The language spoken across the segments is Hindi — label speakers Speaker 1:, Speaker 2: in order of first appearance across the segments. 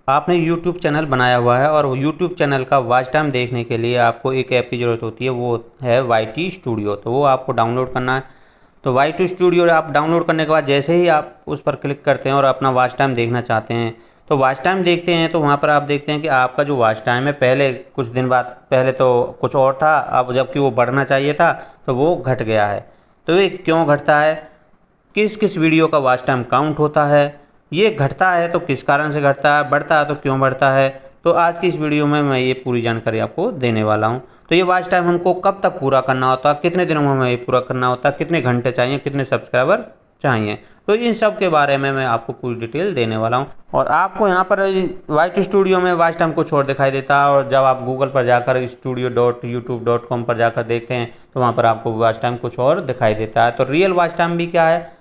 Speaker 1: आपने यूट्यूब चैनल बनाया हुआ है और यूट्यूब चैनल का वॉच टाइम देखने के लिए आपको एक ऐप की ज़रूरत होती है, वो है YT स्टूडियो। तो वो आपको डाउनलोड करना है। तो YT स्टूडियो आप डाउनलोड करने के बाद जैसे ही आप उस पर क्लिक करते हैं और अपना वॉच टाइम देखना चाहते हैं, तो वॉच टाइम देखते हैं तो वहाँ पर आप देखते हैं कि आपका जो वॉच टाइम है पहले कुछ दिन बाद पहले तो कुछ और था, अब जबकि वो बढ़ना चाहिए था तो वो घट गया है। तो ये क्यों घटता है, किस किस वीडियो का वॉच टाइम काउंट होता है, ये घटता है तो किस कारण से घटता है, बढ़ता है तो क्यों बढ़ता है, तो आज की इस वीडियो में मैं ये पूरी जानकारी आपको देने वाला हूँ। तो ये वॉच टाइम हमको कब तक पूरा करना होता है, कितने दिनों में हमें ये पूरा करना होता है, कितने घंटे चाहिए, कितने सब्सक्राइबर चाहिए, तो इन सब के बारे में मैं आपको पूरी डिटेल देने वाला हूँ। और आपको यहाँ पर YT स्टूडियो में वॉच टाइम कुछ और दिखाई देता है, और जब आप गूगल पर जाकर studio.youtube.com पर जाकर देखते हैं तो वहाँ पर आपको वॉच टाइम कुछ और दिखाई देता है। तो रियल वॉच टाइम भी क्या है,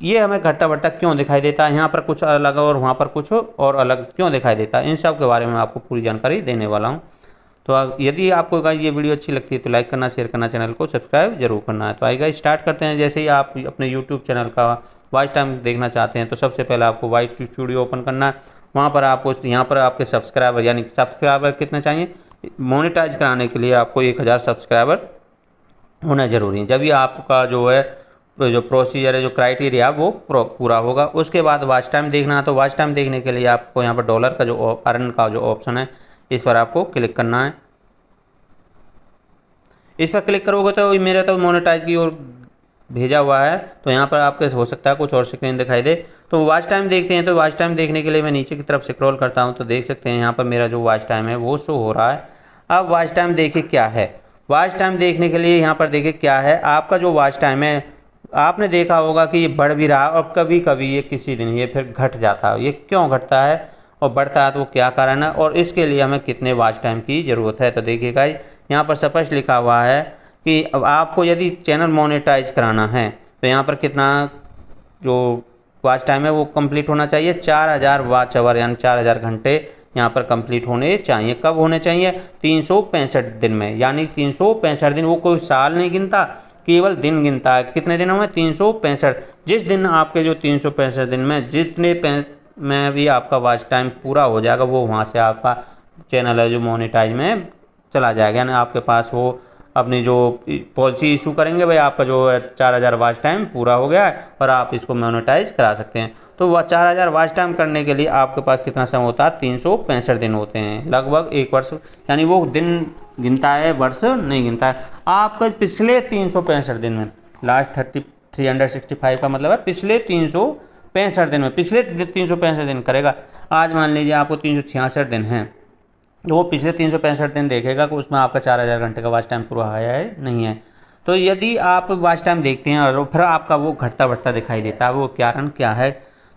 Speaker 1: ये हमें घटता बढ़ता क्यों दिखाई देता है, यहाँ पर कुछ अलग और वहाँ पर कुछ और अलग क्यों दिखाई देता है, इन सब के बारे में आपको पूरी जानकारी देने वाला हूँ। तो यदि आपको गाइस ये वीडियो अच्छी लगती है तो लाइक करना, शेयर करना, चैनल को सब्सक्राइब जरूर करना है। तो आइए गाइस स्टार्ट करते हैं। जैसे ही आप अपने यूट्यूब चैनल का वॉच टाइम देखना चाहते हैं तो सबसे पहले आपको YT स्टूडियो ओपन करना है। वहाँ पर आपको यहाँ पर आपके सब्सक्राइबर यानी सब्सक्राइबर कितने चाहिए, मोनेटाइज कराने के लिए आपको 1000 सब्सक्राइबर होना जरूरी है। जब ये आपका जो है जो प्रोसीजर है, जो क्राइटेरिया वो पूरा होगा, उसके बाद वॉच टाइम देखना है। तो वॉच टाइम देखने के लिए आपको यहाँ पर डॉलर का जो अर्न का जो ऑप्शन है इस पर आपको क्लिक करना है। इस पर क्लिक करोगे तो मेरा तो मोनेटाइज की ओर भेजा हुआ है, तो यहाँ पर आपके हो सकता है कुछ और स्क्रीन दिखाई दे। तो वॉच टाइम देखते हैं। तो वॉच टाइम देखने के लिए मैं नीचे की तरफ स्क्रॉल करता हूँ तो देख सकते हैं यहाँ पर मेरा जो वॉच टाइम है वो शो हो रहा है। अब वॉच टाइम देखिए क्या है, वॉच टाइम देखने के लिए यहाँ पर देखिए क्या है, आपका जो वॉच टाइम है आपने देखा होगा कि ये बढ़ भी रहा और कभी कभी ये किसी दिन ये फिर घट जाता है। ये क्यों घटता है और बढ़ता है तो वो क्या कारण है, और इसके लिए हमें कितने वॉच टाइम की ज़रूरत है। तो देखिएगा यहाँ पर स्पष्ट लिखा हुआ है कि अब आपको यदि चैनल मोनेटाइज कराना है तो यहाँ पर कितना जो वॉच टाइम है वो कंप्लीट होना चाहिए, 4000 वॉच आवर यानी 4000 घंटे यहाँ पर कंप्लीट होने चाहिए। कब होने चाहिए, 365 दिन में, यानी 365 दिन। वो कोई साल नहीं गिनता, केवल दिन गिनता है। कितने दिनों में, 365। जिस दिन आपके जो 365 दिन में जितने में भी आपका वॉच टाइम पूरा हो जाएगा वो वहाँ से आपका चैनल है जो मोनेटाइज में चला जाएगा, यानी आपके पास वो अपनी जो पॉलिसी इशू करेंगे भाई आपका जो 4000 वॉच टाइम पूरा हो गया है और आप इसको मोनेटाइज करा सकते हैं। तो वह 4000 वॉच टाइम करने के लिए आपके पास कितना समय होता है, 365 दिन होते हैं, लगभग 1 वर्ष। यानी वो दिन गिनता है, वर्ष नहीं गिनता है। आपका पिछले 365 दिन में, लास्ट 365 का मतलब है पिछले 365 दिन में, पिछले 365 दिन करेगा। आज मान लीजिए आपको 366 दिन हैं, तो वो पिछले 365 दिन देखेगा कि उसमें आपका 4000 घंटे का वॉच टाइम पूरा आया है नहीं है। तो यदि आप वॉच टाइम देखते हैं और फिर आपका वो घटता बढ़ता दिखाई देता है, वो कारण क्या है,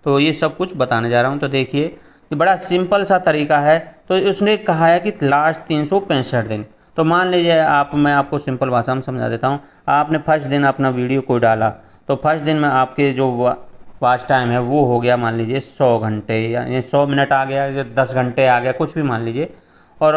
Speaker 1: तो ये सब कुछ बताने जा रहा हूँ। तो देखिए ये बड़ा सिंपल सा तरीका है। तो उसने कहा है कि लास्ट 365 दिन। तो मान लीजिए मैं आपको सिंपल भाषा में समझा देता हूँ। आपने फर्स्ट दिन अपना वीडियो को डाला तो फर्स्ट दिन में आपके जो वॉच टाइम है वो हो गया मान लीजिए 100 घंटे, या 100 मिनट आ गया, या 10 घंटे आ गया, कुछ भी मान लीजिए। और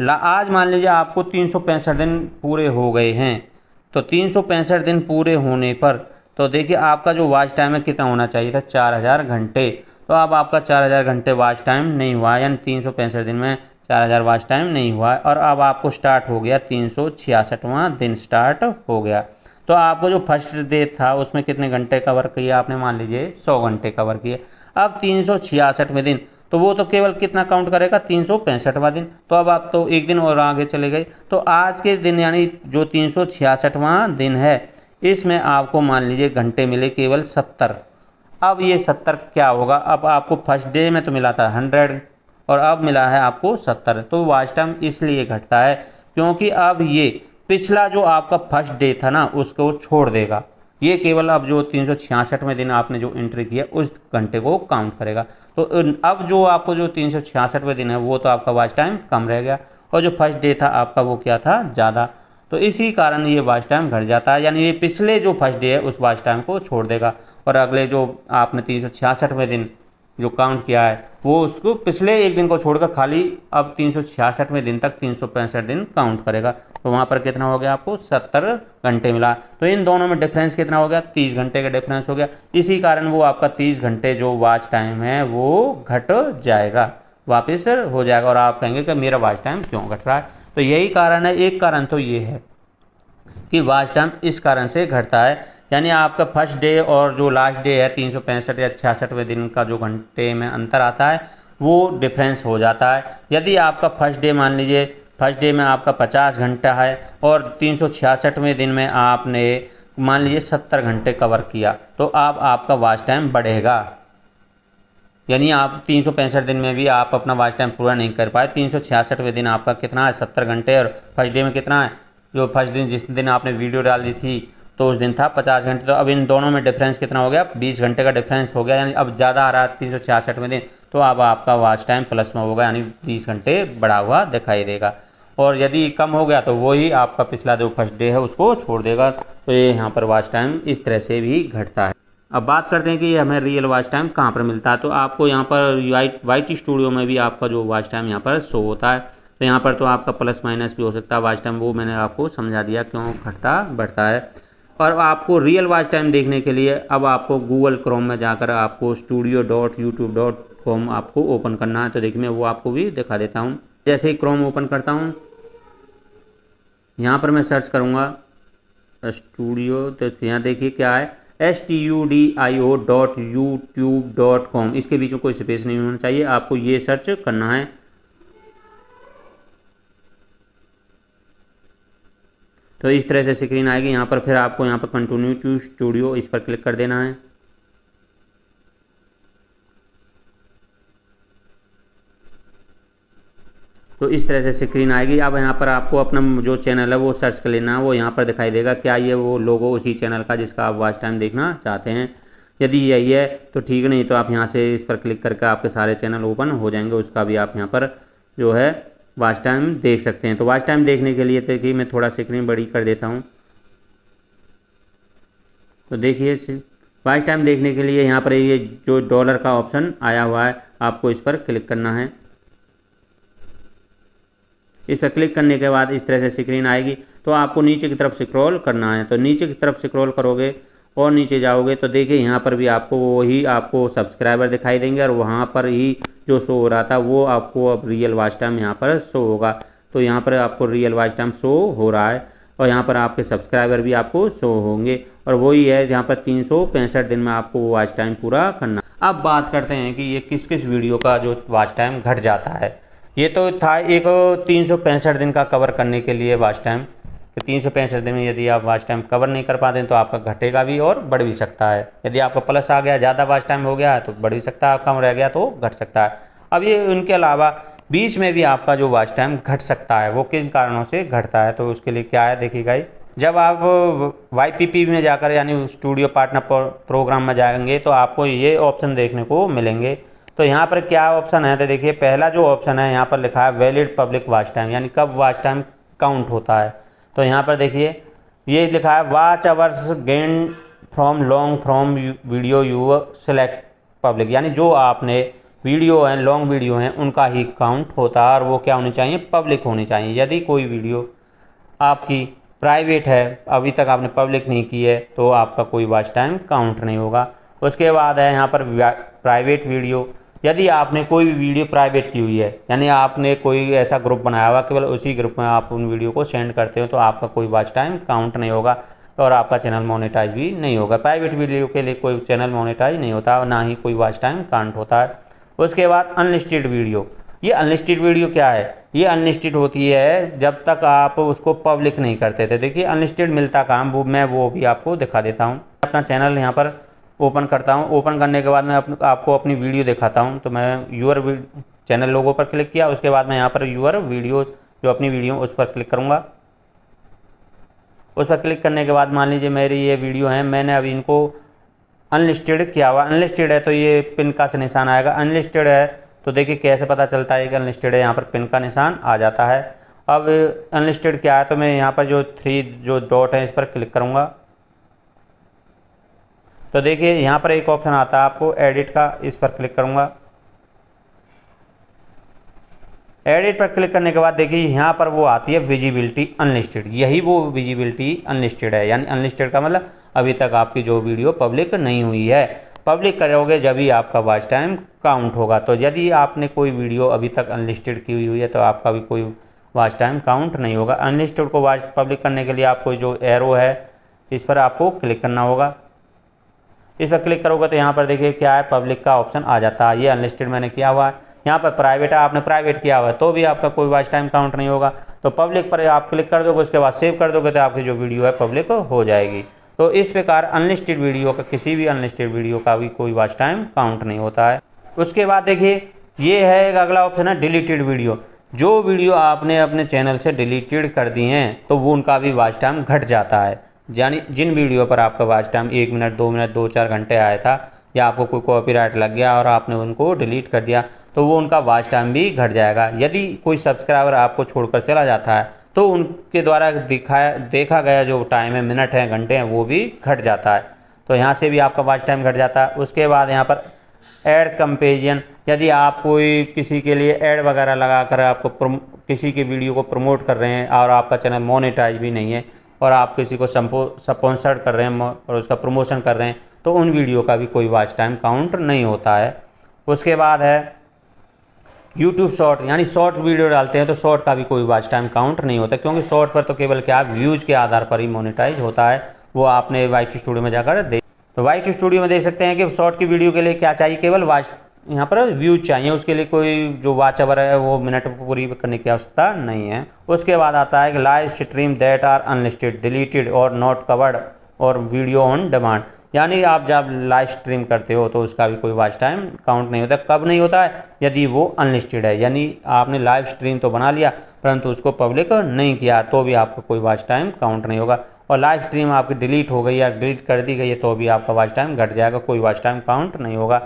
Speaker 1: आज मान लीजिए आपको 365 दिन पूरे हो गए हैं। तो 365 दिन पूरे होने पर तो देखिए आपका जो वॉच टाइम है कितना होना चाहिए था, 4000 घंटे। तो अब आपका 4000 घंटे वॉच टाइम नहीं हुआ, यानी 365 दिन में 4000 वॉच टाइम नहीं हुआ। और अब आपको स्टार्ट हो गया 366वां दिन स्टार्ट हो गया। तो आपको जो फर्स्ट डे था उसमें कितने घंटे कवर किया आपने, मान लीजिए 100 घंटे कवर किए। अब 366वें दिन, तो वो तो केवल कितना काउंट करेगा, 365वां दिन। तो अब आप तो एक दिन और आगे चले गए। तो आज के दिन यानी जो 366वां दिन है इसमें आपको मान लीजिए घंटे मिले केवल 70। अब ये 70 क्या होगा, अब आपको फर्स्ट डे में तो मिला था 100 और अब मिला है आपको 70। तो वॉच टाइम इसलिए घटता है क्योंकि अब ये पिछला जो आपका फर्स्ट डे था ना उसको छोड़ देगा। ये केवल अब जो 366वें दिन आपने जो एंट्री किया उस घंटे को काउंट करेगा। तो अब जो आपको जो 366वें दिन है वो तो आपका वॉच टाइम कम रह गया, और जो फर्स्ट डे था आपका वो क्या था, ज़्यादा। तो इसी कारण ये वॉच टाइम घट जाता है, यानी ये पिछले जो फर्स्ट डे है उस वॉच टाइम को छोड़ देगा, और अगले जो आपने 366वें दिन जो काउंट किया है वो उसको पिछले एक दिन को छोड़कर खाली अब 366वें दिन तक 365 दिन काउंट करेगा। तो वहाँ पर कितना हो गया, आपको 70 घंटे मिला। तो इन दोनों में डिफरेंस कितना हो गया, 30 घंटे का डिफरेंस हो गया। इसी कारण वो आपका 30 घंटे जो वॉच टाइम है वो घट जाएगा, वापस हो जाएगा और आप कहेंगे कि मेरा वॉच टाइम क्यों घट रहा है। तो यही कारण है, एक कारण तो ये है कि वॉच टाइम इस कारण से घटता है, यानी आपका फर्स्ट डे और जो लास्ट डे है 365 या 66वें दिन का जो घंटे में अंतर आता है वो डिफरेंस हो जाता है। यदि आपका फर्स्ट डे मान लीजिए फर्स्ट डे में आपका 50 घंटा है और 366वें दिन में आपने मान लीजिए 70 घंटे कवर किया, तो आपका वॉच टाइम बढ़ेगा। यानी आप 365 दिन में भी आप अपना वॉच टाइम पूरा नहीं कर पाए। 366वें दिन आपका कितना है 70 घंटे, और फर्स्ट डे में कितना है, जो फर्स्ट दिन जिस दिन आपने वीडियो डाल दी थी तो उस दिन था 50 घंटे। तो अब इन दोनों में डिफरेंस कितना हो गया, 20 घंटे का डिफरेंस हो गया, यानी अब ज़्यादा आ रहा है 366वें दिन, तो अब आपका वॉच टाइम प्लस में होगा, यानी 20 घंटे बढ़ा हुआ दिखाई देगा। और यदि कम हो गया तो वही आपका पिछला जो फर्स्ट डे है उसको छोड़ देगा। तो ये यहाँ पर वॉच टाइम इस तरह से भी घटता है। अब बात करते हैं कि हमें रियल वॉच टाइम कहाँ पर मिलता है। तो आपको यहाँ पर वाईटी स्टूडियो में भी आपका जो वॉच टाइम यहाँ पर शो होता है। तो यहाँ पर तो आपका प्लस माइनस भी हो सकता है वॉच टाइम, वो मैंने आपको समझा दिया क्यों घटता बढ़ता है। और आपको रियल वॉच टाइम देखने के लिए अब आपको गूगल क्रोम में जाकर आपको studio.youtube.com आपको ओपन करना है। तो देखिए मैं वो आपको भी दिखा देता हूँ। जैसे ही क्रोम ओपन करता हूँ, यहाँ पर मैं सर्च करूँगा स्टूडियो, तो यहाँ देखिए क्या है studio.youtube.com, इसके बीच में कोई स्पेस नहीं होना चाहिए, आपको ये सर्च करना है। तो इस तरह से स्क्रीन आएगी। यहाँ पर फिर आपको यहाँ पर कंटिन्यू टू स्टूडियो इस पर क्लिक कर देना है। तो इस तरह से स्क्रीन आएगी। अब यहाँ पर आपको अपना जो चैनल है वो सर्च कर लेना है, वो यहाँ पर दिखाई देगा। क्या ये वो लोगो उसी चैनल का जिसका आप वॉच टाइम देखना चाहते हैं? यदि यही है तो ठीक, नहीं तो आप यहाँ से इस पर क्लिक करके आपके सारे चैनल ओपन हो जाएंगे, उसका भी आप यहाँ पर जो है वॉच टाइम देख सकते हैं। तो वॉच टाइम देखने के लिए देखिए मैं थोड़ा स्क्रीन बड़ी कर देता हूँ। तो देखिए वॉच टाइम देखने के लिए यहाँ पर ये जो डॉलर का ऑप्शन आया हुआ है आपको इस पर क्लिक करना है। इस पर क्लिक करने के बाद इस तरह से स्क्रीन आएगी। तो आपको नीचे की तरफ स्क्रॉल करना है। तो नीचे की तरफ स्क्रॉल करोगे और नीचे जाओगे तो देखिए यहाँ पर भी आपको वही आपको सब्सक्राइबर दिखाई देंगे, और वहाँ पर ही जो शो हो रहा था वो आपको अब रियल वॉच टाइम यहाँ पर शो होगा। तो यहाँ पर आपको रियल वॉच टाइम शो हो रहा है, और यहाँ पर आपके सब्सक्राइबर भी आपको शो होंगे, और वही है यहाँ पर 365 दिन में आपको वो वॉच टाइम पूरा करना। अब बात करते हैं कि ये किस किस वीडियो का जो वॉच टाइम घट जाता है। ये तो था एक 365 दिन का कवर करने के लिए वॉच टाइम। तो 365 दिन में यदि आप वॉच टाइम कवर नहीं कर पाते हैं तो आपका घटेगा भी और बढ़ भी सकता है। यदि आपका प्लस आ गया, ज़्यादा वॉच टाइम हो गया तो बढ़ भी सकता है, कम रह गया तो घट सकता है। अब ये उनके अलावा बीच में भी आपका जो वॉच टाइम घट सकता है, वो किन कारणों से घटता है। तो उसके लिए क्या है देखिए गाइस, जब आप YPP में जाकर यानी स्टूडियो पार्टनर प्रोग्राम में जाएंगे तो आपको ये ऑप्शन देखने को मिलेंगे। तो यहाँ पर क्या ऑप्शन है, तो देखिए पहला जो ऑप्शन है यहाँ पर लिखा है वैलिड पब्लिक वॉच टाइम, यानी कब वॉच टाइम काउंट होता है। तो यहाँ पर देखिए ये लिखा है watch hours gain from long from video you select public, यानी जो आपने वीडियो हैं लॉन्ग वीडियो हैं उनका ही काउंट होता है, और वो क्या होनी चाहिए, पब्लिक होनी चाहिए। यदि कोई वीडियो आपकी प्राइवेट है, अभी तक आपने पब्लिक नहीं की है, तो आपका कोई वॉच टाइम काउंट नहीं होगा। उसके बाद है यहाँ पर प्राइवेट वीडियो, यदि आपने कोई भी वीडियो प्राइवेट की हुई है, यानी आपने कोई ऐसा ग्रुप बनाया हुआ केवल उसी ग्रुप में आप उन वीडियो को सेंड करते हो, तो आपका कोई वॉच टाइम काउंट नहीं होगा और आपका चैनल मोनेटाइज भी नहीं होगा। प्राइवेट वीडियो के लिए कोई चैनल मोनेटाइज नहीं होता और ना ही कोई वॉच टाइम काउंट होता है। उसके बाद अनलिस्टेड वीडियो, ये अनलिस्टेड वीडियो क्या है, ये अनलिस्टेड होती है जब तक आप उसको पब्लिक नहीं करते थे। देखिए अनलिस्टेड मिलता काम मैं वो भी आपको दिखा देता हूँ। अपना चैनल यहाँ पर ओपन करता हूँ। ओपन करने के बाद मैं आपको अपनी वीडियो दिखाता हूँ। तो मैं यूअर चैनल लोगो पर क्लिक किया, उसके बाद मैं यहाँ पर यूअर वीडियो जो अपनी वीडियो उस पर क्लिक करूँगा। उस पर क्लिक करने के बाद मान लीजिए मेरी ये वीडियो है, मैंने अभी इनको अनलिस्टेड किया हुआ। अनलिस्टेड है तो ये पिन का निशान आएगा, अनलिस्टेड है तो देखिए कैसे पता चलता है कि अनलिस्टेड है, यहाँ पर पिन का निशान आ जाता है। अब अनलिस्टेड क्या है, तो मैं यहाँ पर जो 3 जो डॉट है इस पर क्लिक करूँगा। तो देखिए यहाँ पर एक ऑप्शन आता है आपको एडिट का, इस पर क्लिक करूँगा। एडिट पर क्लिक करने के बाद देखिए यहाँ पर वो आती है विजिबिलिटी अनलिस्टेड, यही वो विजिबिलिटी अनलिस्टेड है, यानी अनलिस्टेड का मतलब अभी तक आपकी जो वीडियो पब्लिक नहीं हुई है। पब्लिक करोगे जब ही आपका वॉच टाइम काउंट होगा। तो यदि आपने कोई वीडियो अभी तक अनलिस्टेड की हुई है तो आपका भी कोई वॉच टाइम काउंट नहीं होगा। अनलिस्टेड को वॉच पब्लिक करने के लिए आपको जो एरो है इस पर आपको क्लिक करना होगा। इस पर क्लिक करोगे तो यहाँ पर देखिए क्या है, पब्लिक का ऑप्शन आ जाता है। ये अनलिस्टेड मैंने किया हुआ है। यहाँ पर प्राइवेट है, आपने प्राइवेट किया हुआ है तो भी आपका कोई वॉच टाइम काउंट नहीं होगा। तो पब्लिक पर आप क्लिक कर दोगे, उसके बाद सेव कर दोगे तो आपकी जो वीडियो है पब्लिक हो जाएगी। तो इस प्रकार अनलिस्टेड वीडियो का, किसी भी अनलिस्टेड वीडियो का भी कोई वॉच टाइम काउंट नहीं होता है। उसके बाद देखिए ये है एक अगला ऑप्शन है डिलीटेड वीडियो। जो वीडियो आपने अपने चैनल से डिलीटेड कर दी हैं तो वो उनका भी वॉच टाइम घट जाता है। यानी जिन वीडियो पर आपका वॉच टाइम 1 मिनट 2 मिनट 2-4 घंटे आया था या आपको कोई कॉपीराइट लग गया और आपने उनको डिलीट कर दिया तो वो उनका वॉच टाइम भी घट जाएगा। यदि कोई सब्सक्राइबर आपको छोड़कर चला जाता है तो उनके द्वारा देखा गया जो टाइम है, मिनट है, घंटे हैं, वो भी घट जाता है। तो यहाँ से भी आपका वॉच टाइम घट जाता है। उसके बाद यहाँ पर ऐड कंपेरिजन, यदि आप कोई किसी के लिए ऐड वगैरह लगा कर आपको किसी की वीडियो को प्रमोट कर रहे हैं और आपका चैनल मोनेटाइज भी नहीं है और आप किसी को स्पॉन्सर कर रहे हैं और उसका प्रमोशन कर रहे हैं तो उन वीडियो का भी कोई वॉच टाइम काउंट नहीं होता है। उसके बाद है यूट्यूब शॉर्ट, यानी शॉर्ट वीडियो डालते हैं तो शॉर्ट का भी कोई वॉच टाइम काउंट नहीं होता, क्योंकि शॉर्ट पर तो केवल क्या व्यूज़ के आधार पर ही मोनेटाइज होता है। वो आपने वाइट स्टूडियो में जाकर तो वाइट स्टूडियो में देख सकते हैं कि शॉर्ट की वीडियो के लिए क्या चाहिए, केवल वॉच, यहाँ पर व्यूज चाहिए। उसके लिए कोई जो वॉच आवर है वो मिनट पूरी करने की आवश्यकता नहीं है। उसके बाद आता है कि live stream that are unlisted deleted और नॉट कवर्ड और वीडियो ऑन डिमांड, यानी आप जब लाइव स्ट्रीम करते हो तो उसका भी कोई वॉच टाइम काउंट नहीं होता। कब नहीं होता है? यदि वो अनलिस्टेड है, यानी आपने लाइव स्ट्रीम तो बना लिया परंतु उसको पब्लिक नहीं किया तो भी आपका कोई वॉच टाइम काउंट नहीं होगा। और लाइव स्ट्रीम आपकी डिलीट हो गई या डिलीट कर दी गई है तो भी आपका वॉच टाइम घट जाएगा, कोई वॉच टाइम काउंट नहीं होगा।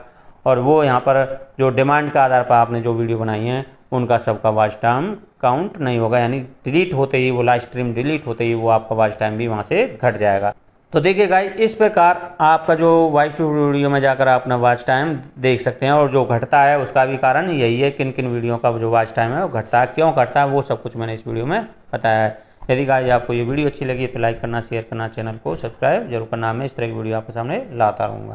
Speaker 1: और वो यहाँ पर जो डिमांड के आधार पर आपने जो वीडियो बनाई है उनका सबका वॉच टाइम काउंट नहीं होगा, यानी डिलीट होते ही, वो लाइव स्ट्रीम डिलीट होते ही वो आपका वॉच टाइम भी वहाँ से घट जाएगा। तो देखिए गाइस, इस प्रकार आपका जो वॉइस टू वीडियो में जाकर अपना वॉच टाइम देख सकते हैं। और जो घटता है उसका भी कारण यही है, किन किन वीडियो का जो वॉच टाइम है वो घटता है, क्यों घटता है, वो सब कुछ मैंने इस वीडियो में बताया है। यदि गाइस आपको ये वीडियो अच्छी लगी तो लाइक करना, शेयर करना, चैनल को सब्सक्राइब जरूर करना। मैं इस तरह की वीडियो आपके सामने लाता रहूँगा।